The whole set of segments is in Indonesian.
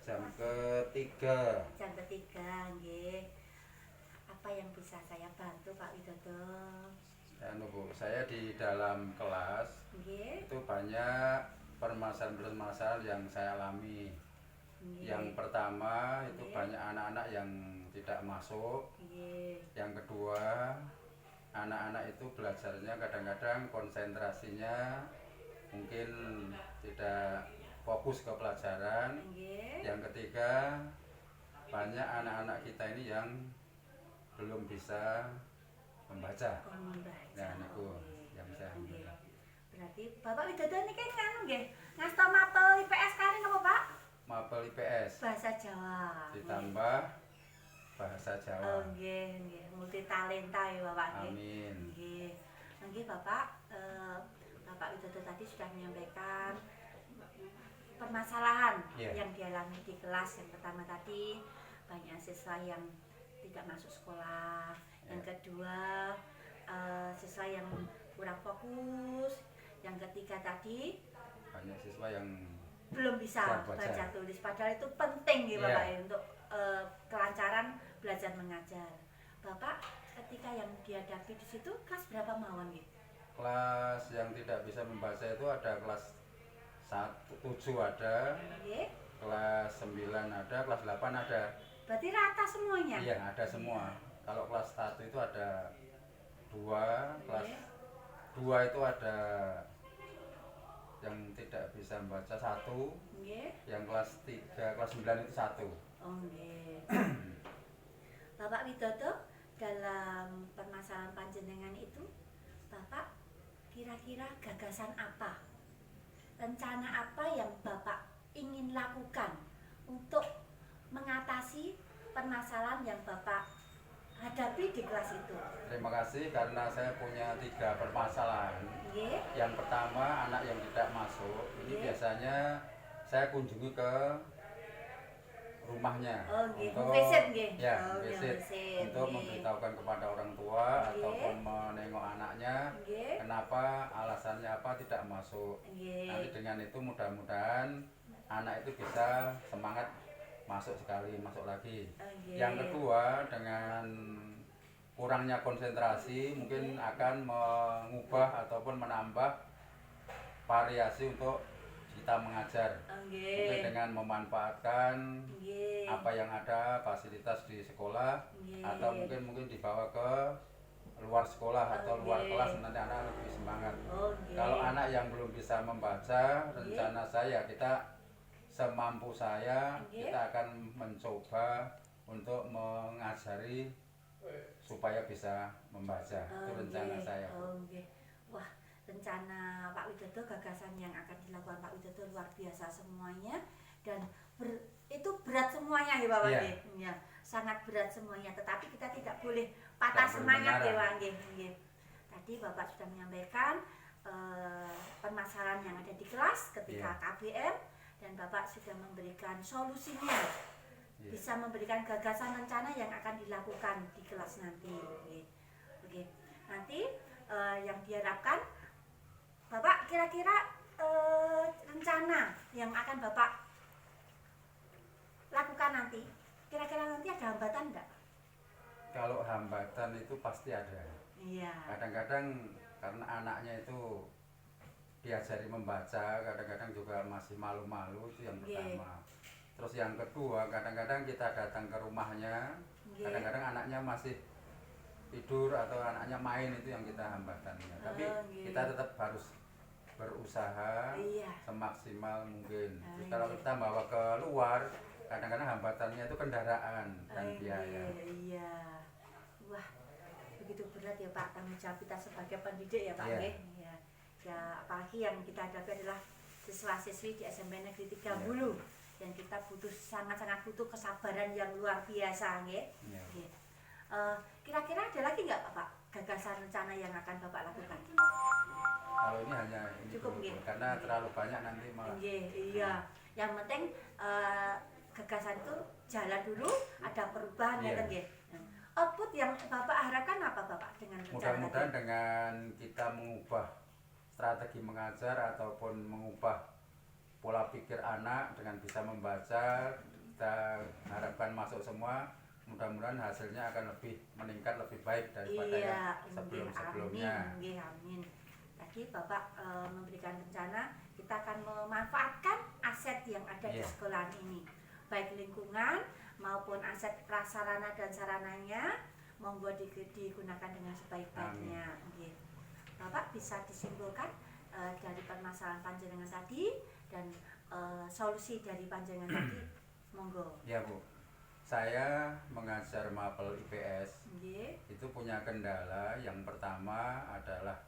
Jam ketiga. Jam ketiga, nggih. Apa yang bisa saya bantu Pak Widodo? Bu, saya di dalam kelas Nggih. itu banyak permasalahan-permasalahan yang saya alami. Nggih. Yang pertama itu Nggih. banyak anak-anak yang tidak masuk. Nggih. Yang kedua, anak-anak itu belajarnya kadang-kadang konsentrasinya mungkin tidak fokus ke pelajaran. Nggih. Yang ketiga, banyak anak-anak kita ini yang belum bisa membaca. Membaca. Nah, niku yang saya Nggih. ambil. Berarti Bapak Widodo niki nganu nggih, ngasta mapel IPS kali napa Pak? Mapel IPS Bahasa Jawa. ditambah bahasa Oh Jawa. nggih, nggih. Multi talenta ya Bapak nggih. Amin. Nggih. Nggih Bapak, Bapak Widodo tadi sudah menyampaikan permasalahan yang dialami di kelas. Yang pertama tadi banyak siswa yang tidak masuk sekolah. Yang kedua siswa yang kurang fokus. Yang ketiga tadi Banyak siswa yang belum bisa baca tulis. Padahal itu penting ya Bapak ya, untuk kelancaran belajar mengajar. Bapak ketika yang dihadapi di situ kelas berapa mawon gitu? Kelas yang tidak bisa membaca itu ada kelas 7 ada, kelas 9 ada, kelas 8 ada. Berarti rata semuanya? Iya, ada semua. Kalau kelas 1 itu ada 2, kelas 2 itu ada yang tidak bisa membaca 1, yang kelas 3, kelas 9 itu 1. Oh nggih. Bapak Widodo, dalam permasalahan panjenengan itu, Bapak kira-kira gagasan apa? Rencana apa yang Bapak ingin lakukan untuk mengatasi permasalahan yang Bapak hadapi di kelas itu? Terima kasih karena saya punya 3 permasalahan. Nggih. Yang pertama, anak yang tidak masuk. Ini biasanya saya kunjungi ke rumahnya untuk visit nggih. Visit untuk memberitahukan kepada orang tua ataupun menengok anaknya kenapa, alasannya apa tidak masuk. Nanti dengan itu mudah-mudahan anak itu bisa semangat masuk sekali, masuk lagi. Yang kedua, dengan kurangnya konsentrasi mungkin akan mengubah ataupun menambah variasi untuk kita mengajar. Mungkin dengan memanfaatkan apa yang ada fasilitas di sekolah atau mungkin dibawa ke luar sekolah atau luar kelas, nanti anak lebih semangat. Kalau anak yang belum bisa membaca, rencana saya kita semampu saya kita akan mencoba untuk mengajari supaya bisa membaca. Itu rencana saya. Wah, rencana Pak Widodo, gagasan yang akan dilakukan Pak Widodo luar biasa semuanya, dan itu berat semuanya ya Bapak nggih. Ya, sangat berat semuanya, tetapi kita tidak boleh patah semangat ya Pak nggih. Tadi Bapak sudah menyampaikan permasalahan yang ada di kelas ketika KBM, dan Bapak sudah memberikan solusinya. Bisa memberikan gagasan rencana yang akan dilakukan di kelas nanti. Nanti yang diharapkan Bapak kira-kira rencana yang akan Bapak lakukan nanti, kira-kira nanti ada hambatan enggak? Kalau hambatan itu pasti ada. Iya. Kadang-kadang karena anaknya itu diajari membaca, kadang-kadang juga masih malu-malu, itu yang pertama. Terus yang kedua, kadang-kadang kita datang ke rumahnya, kadang-kadang anaknya masih tidur atau anaknya main, itu yang kita hambatannya. Tapi kita tetap harus berusaha semaksimal mungkin. Terus kalau kita bawa ke luar, kadang-kadang hambatannya itu kendaraan dan biaya. Iya. Wah, begitu berat ya Pak tanggung jawab kita sebagai pendidik ya Pak. Ya, apalagi yang kita hadapi adalah siswa-siswi di SMP Negeri 3 Bulu. Dan kita sangat-sangat butuh kesabaran yang luar biasa nggih. Kira-kira ada lagi nggak Pak gagasan rencana yang akan Bapak lakukan? Kalau ini hanya ini cukup dulu, karena terlalu banyak nanti malah. Iya. Yang penting gagasan itu jalan dulu, ada perubahan ya nggih. Output yang Bapak harapkan apa Bapak dengan rencana? Mudah-mudahan dengan kita mengubah strategi mengajar ataupun mengubah pola pikir anak dengan bisa membaca, kita harapkan masuk semua, mudah-mudahan hasilnya akan lebih meningkat, lebih baik daripada yang sebelum-sebelumnya. Amin. Tadi Bapak memberikan rencana kita akan memanfaatkan aset yang ada di sekolah ini, baik lingkungan maupun aset prasarana dan sarananya, monggo digunakan dengan sebaik-baiknya. Bapak bisa disimpulkan dari permasalahan panjenengan tadi dan solusi dari panjenengan tadi, monggo. Ya Bu, saya mengajar Mapel IPS itu punya kendala. Yang pertama adalah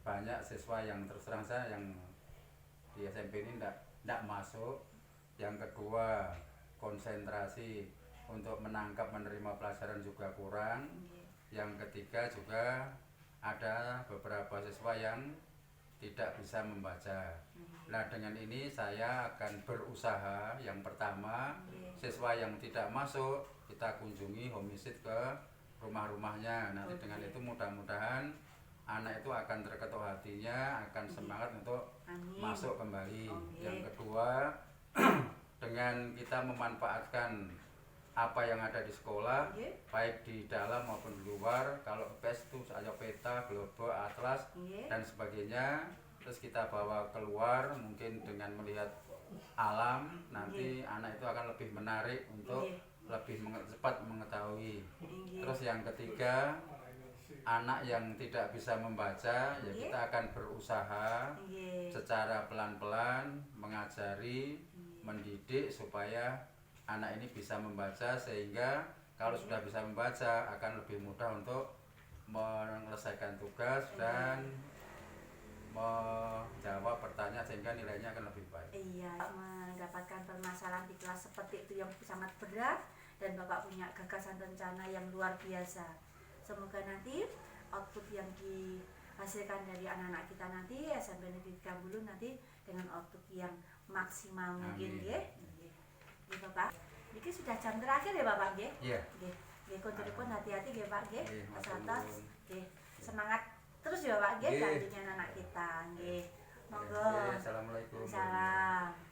banyak siswa yang terus terang saya yang di SMP ini tidak masuk. Yang kedua, konsentrasi untuk menangkap menerima pelajaran juga kurang. Yang ketiga juga ada beberapa siswa yang tidak bisa membaca. Nah, dengan ini saya akan berusaha. Yang pertama, siswa yang tidak masuk kita kunjungi home visit ke rumah-rumahnya. Nanti dengan itu mudah-mudahan anak itu akan terketuk hatinya, akan semangat untuk masuk kembali. Yang kedua, dengan kita memanfaatkan apa yang ada di sekolah, baik di dalam maupun di luar. Kalau PES itu saya peta, global, atlas dan sebagainya, terus kita bawa keluar mungkin dengan melihat alam, nanti anak itu akan lebih menarik untuk lebih cepat mengetahui. Terus yang ketiga, anak yang tidak bisa membaca, ya kita akan berusaha secara pelan-pelan mengajari, mendidik supaya anak ini bisa membaca, sehingga kalau sudah bisa membaca akan lebih mudah untuk menyelesaikan tugas dan menjawab pertanyaan, sehingga nilainya akan lebih baik. Iya, mendapatkan permasalahan di kelas seperti itu yang sangat berat, dan Bapak punya gagasan rencana yang luar biasa. Semoga nanti output yang dihasilkan dari anak-anak kita nanti SMP Negeri Gambulu nanti dengan output yang maksimal mungkin, ya. Bapak, ini sudah jam terakhir ya Bapak, nggih? Iya. Nggih, konturipun hati-hati nggih Pak, nggih. Mas atas, nggih. Semangat terus ya Pak, nggih, gantinya anak kita, nggih. Monggo. Assalamualaikum. Salam.